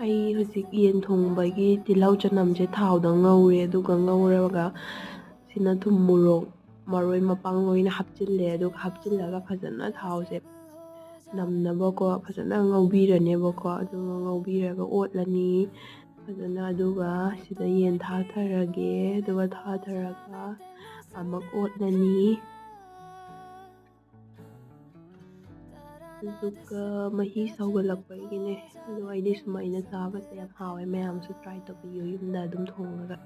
ꯑꯩ ꯍꯧꯖꯤꯛ ꯌꯦꯟ ꯊꯣꯡꯕꯒꯤ ꯇꯤꯜꯍꯧ ꯆꯅꯝꯁꯦ ꯊꯥꯎꯗ ꯉꯧꯔꯦ ꯑꯗꯨꯒ ꯉꯧꯔꯒ ꯁꯤꯅ ꯊꯨꯝ ꯃꯣꯔꯣꯛ ꯃꯔꯣꯏ ꯃꯄꯥꯡ ꯂꯣꯏꯅ ꯍꯥꯞꯆꯤꯜꯂꯦ ꯑꯗꯨꯒ ꯍꯥꯞꯆꯤꯜꯂꯒ ꯐꯖꯅ ꯊꯥꯎꯁꯦ ꯅꯝꯅꯕꯀꯣ ꯐꯖꯅ ꯉꯧꯕꯤꯔꯅꯦꯕꯀꯣ ꯑꯗꯨꯒ ꯉꯧꯕꯤꯔꯒ ꯑꯣꯠꯂꯅꯤ ꯐꯖꯅ ꯑꯗꯨꯒ ꯁꯤꯗ ꯌꯦꯟ ꯊꯥꯊꯔꯒꯦ ꯑꯗꯨꯒ ꯊꯥꯊꯔꯒ ꯑꯃꯨꯛ ꯑꯣꯠꯂꯅꯤ ꯑꯗꯨꯒ ꯃꯍꯤ ꯁꯧꯒꯠꯂꯛꯄꯒꯤꯅꯦ ꯑꯗꯣ ꯑꯩꯗꯤ ꯁꯨꯃꯥꯏꯅ ꯆꯥꯕꯁꯦ ꯌꯥꯝ ꯍꯥꯎꯋꯦ ꯃꯌꯥꯝꯁꯨ ꯇ꯭ꯔꯥꯏ ꯇꯧꯕꯤꯌꯨ ꯌꯨꯝꯗ ꯑꯗꯨꯝ ꯊꯣꯡꯉꯒ